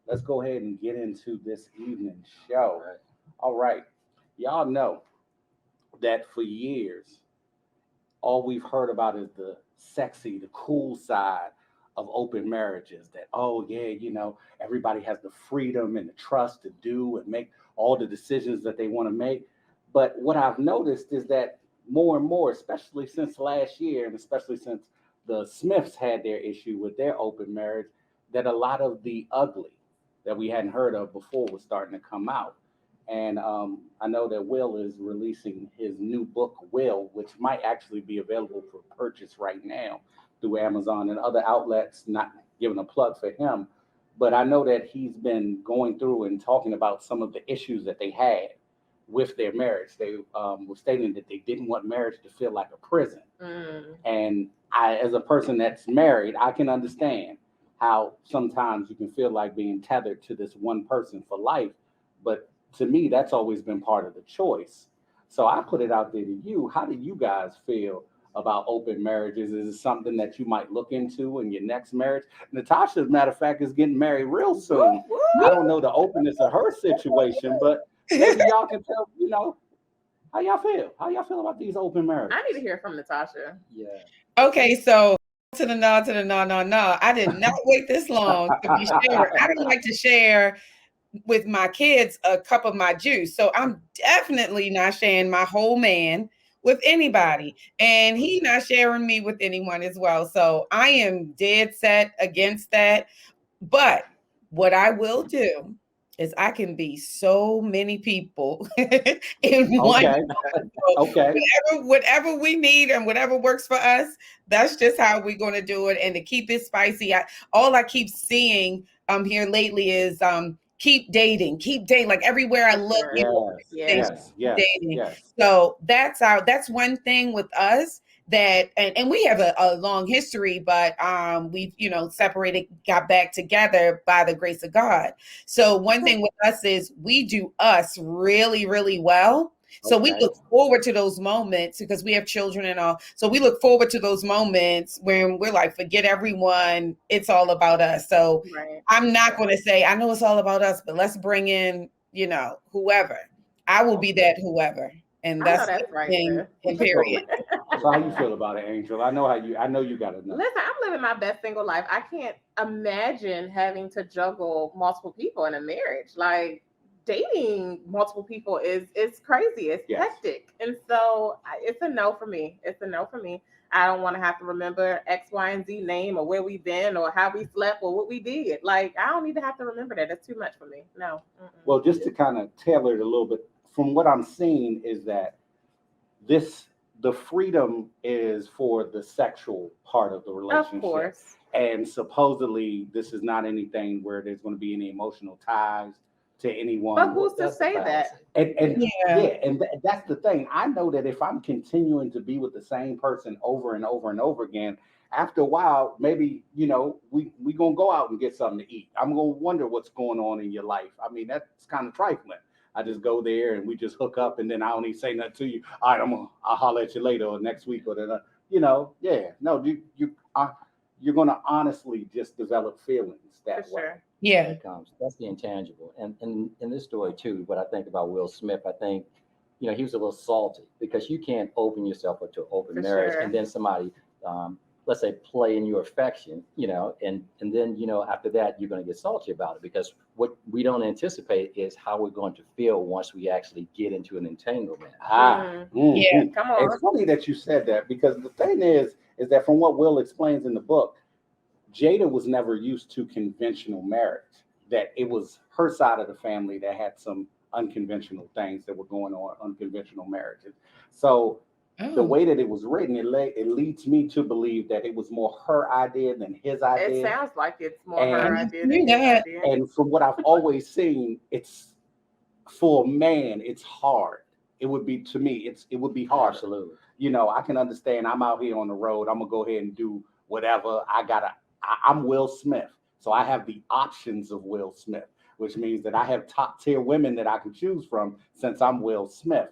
let's go ahead and get into this evening show. Right. All right. Y'all know that for years, all we've heard about is the sexy, the cool side of open marriages. That, oh, yeah, everybody has the freedom and the trust to do and make all the decisions that they want to make. But what I've noticed is that more and more, especially since last year, and especially since the Smiths had their issue with their open marriage, that a lot of the ugly that we hadn't heard of before was starting to come out. And I know that Will is releasing his new book, Will, which might actually be available for purchase right now through Amazon and other outlets, not giving a plug for him. But I know that he's been going through and talking about some of the issues that they had with their marriage. They were stating that they didn't want marriage to feel like a prison. Mm. And I, as a person that's married, I can understand how sometimes you can feel like being tethered to this one person for life. But to me, that's always been part of the choice. So I put it out there to you. How do you guys feel about open marriages? Is it something that you might look into in your next marriage? Natasha, as a matter of fact, is getting married real soon. I don't know the openness of her situation, but maybe y'all can tell, how y'all feel? How y'all feel about these open marriages? I need to hear from Natasha. Yeah. Okay, so to the no, to the no, no, no. I did not wait this long to be shared. I don't like to share with my kids a cup of my juice. So I'm definitely not sharing my whole man with anybody. And he not sharing me with anyone as well. So I am dead set against that. But what I will do is I can be so many people in one. Okay. Okay. Whatever we need and whatever works for us, that's just how we're going to do it. And to keep it spicy, all I keep seeing here lately is keep dating. Like everywhere I look, Yes. Yeah. Yes. dating. Yes. So that's one thing with us that and we have a long history, but we've separated, got back together by the grace of God. So one thing with us is we do us really, really well. So we Okay. look forward to those moments because we have children and all. So we look forward to those moments when we're like, forget everyone. It's all about us. So Right. I'm not going to say, I know it's all about us, but let's bring in, whoever. I will be that whoever. And I know that's that's the right, thing, sis. and period. So how you feel about it, Angel? I know you gotta know. Listen, I'm living my best single life. I can't imagine having to juggle multiple people in a marriage. Like dating multiple people is crazy. It's Yes. hectic, and so it's a no for me. It's a no for me. I don't want to have to remember X, Y, and Z name or where we've been or how we slept or what we did. Like I don't need to have to remember that. That's too much for me. No. Mm-mm. Well, just to kind of tailor it a little bit, from what I'm seeing is that this the freedom is for the sexual part of the Of relationship. course. And supposedly this is not anything where there's going to be any emotional ties to But anyone. who's to That's the say that? fallacy. And Yeah. yeah, and that's the thing. I know that if I'm continuing to be with the same person over and over and over again, after a while, maybe we gonna go out and get something to eat. I'm gonna wonder what's going on in your life. I mean, that's kind of trifling. I just go there and we just hook up, and then I don't even say nothing to you. All right, I'll holler at you later or next week or then, yeah. No, you're gonna honestly just develop feelings For that way. sure. Yeah. That comes. That's the intangible. And in this story too, what I think about Will Smith, I think, he was a little salty because you can't open yourself up to open For marriage sure. and then somebody, let's say, play in your affection, and then after that you're going to get salty about it because what we don't anticipate is how we're going to feel once we actually get into an entanglement. Yeah. Come It's on. funny that you said that because the thing is that from what Will explains in the book, Jada was never used to conventional marriage. That it was her side of the family that had some unconventional things that were going on, unconventional marriages. So the Oh. way that it was written, it leads me to believe that it was more her idea than his It idea. sounds like it's more I her And never idea knew than his that. idea. and from what I've always seen, it's for a man, it's hard. It would be to me, it would be harder. Absolutely. I can understand. I'm out here on the road. I'm gonna go ahead and do whatever. I'm Will Smith, so I have the options of Will Smith, which means that I have top tier women that I can choose from since I'm Will Smith.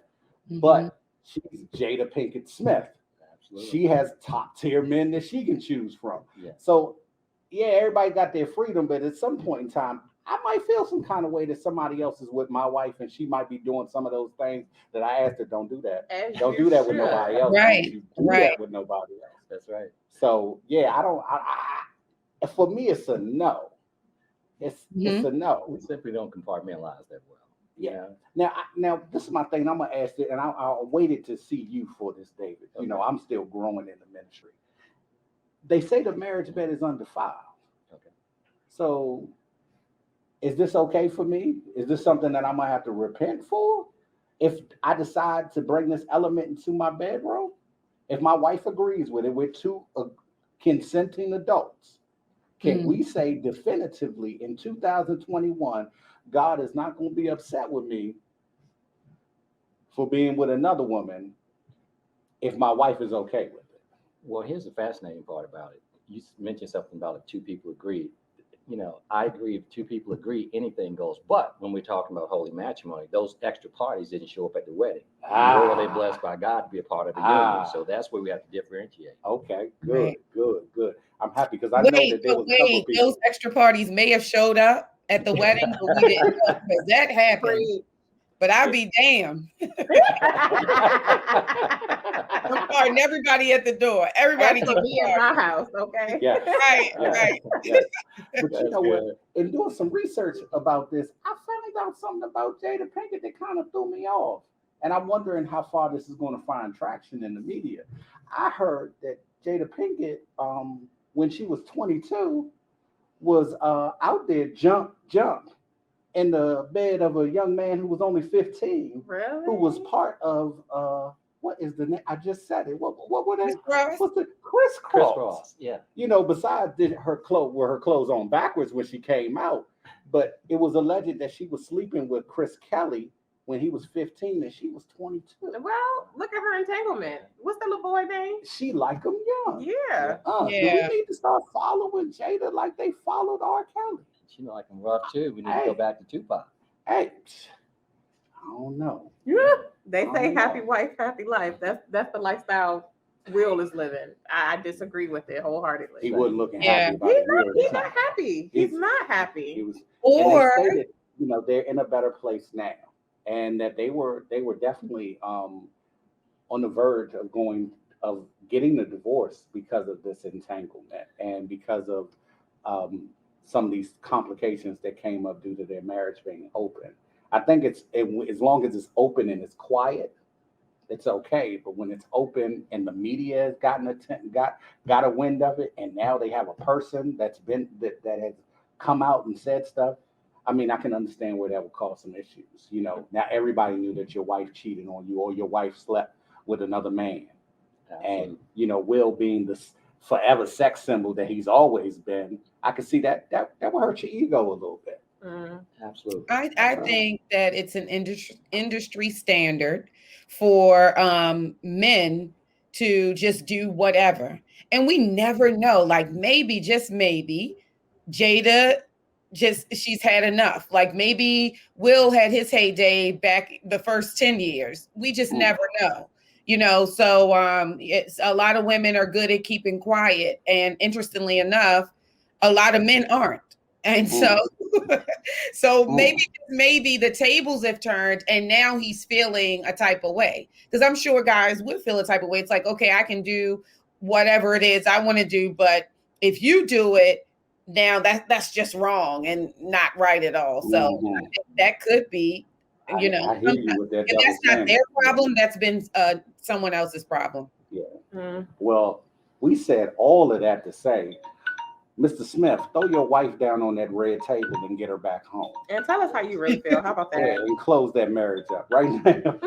Mhm. But she's Jada Pinkett Smith. Absolutely. She has top tier men that she can choose from. Yeah. So yeah, everybody got their freedom, but at some point in time, I might feel some kind of way that somebody else is with my wife and she might be doing some of those things that I asked her, don't do that. As Don't you do that with should. nobody else. Right, Don't you do right. that with nobody else. That's right. So yeah, for me, it's a no. It's a no. We simply don't compartmentalize that well. Yeah. Now this is my thing. I'm gonna ask it, and I waited to see you for this, David. You know, I'm still growing in the ministry. They say the marriage bed is undefiled. Okay. So, is this okay for me? Is this something that I'm gonna have to repent for if I decide to bring this element into my bedroom? If my wife agrees with it, we're two consenting adults. Can we say definitively in 2021, God is not going to be upset with me for being with another woman if my wife is okay with it? Well, here's the fascinating part about it. You mentioned something about if two people agree. You know, I agree if two people agree, anything goes. But when we're talking about holy matrimony, those extra parties didn't show up at the wedding. Nor were they blessed by God to be a part of the union. So that's where we have to differentiate. Okay, good, Right. good. I'm happy because I know that there was a couple of people. Those extra parties may have showed up at the wedding, but we didn't know because that happened. Agreed. But I'll be damned. I'm pardon everybody at the door. Everybody That's can me in my house, okay? Yeah. Right, right. Yes. But you That's know good. what? In doing some research about this, I found out something about Jada Pinkett that kind of threw me off. And I'm wondering how far this is going to find traction in the media. I heard that Jada Pinkett, when she was 22, was out there jump in the bed of a young man who was only 15, Really? who was part of what is the name? I just said it. What were they? Miss Cross? What's the crisscross? Crisscross, yeah. You know, besides her clothes on backwards when she came out, but it was alleged that she was sleeping with Chris Kelly when he was 15 and she was 22. Well, look at her entanglement. What's the little boy name? She like him young. Yeah. Do Yeah. we need to start following Jada like they followed R. Kelly? She know I can rough too. We need to go back to Tupac. Hey, I don't know. Yeah. They say Oh, happy no. wife, happy life. That's the lifestyle Will is living. I disagree with it wholeheartedly. He wasn't looking Yeah. happy about it. He's not happy. He's not He happy. was, Or and they stated, you know, they're in a better place now, and that they were definitely on the verge of getting the divorce because of this entanglement and because of some of these complications that came up due to their marriage being open. I think as long as it's open and it's quiet, it's okay. But when it's open and the media has got a wind of it, and now they have a person that has come out and said stuff. I mean, I can understand where that would cause some issues. You know, now everybody knew that your wife cheated on you or your wife slept with another man. And, you know, Will being this forever sex symbol that he's always been, I could see that would hurt your ego a little bit. Absolutely. I think that it's an industry standard for men to just do whatever. And we never know, like maybe, just maybe, Jada she's had enough. Like maybe Will had his heyday back the first 10 years. We just never know. You know, so it's a lot of women are good at keeping quiet. And interestingly enough, a lot of men aren't. And so maybe the tables have turned and now he's feeling a type of way. Because I'm sure guys would feel a type of way. It's like, okay, I can do whatever it is I want to do, but if you do it, now that's just wrong and not right at all. So that could be, you know, I hear you with that. if that's not their problem, that's been someone else's problem. Yeah. Well, we said all of that to say, Mr. Smith, throw your wife down on that red table and get her back home. And tell us how you really feel. How about Yeah, that? and close that marriage up right now.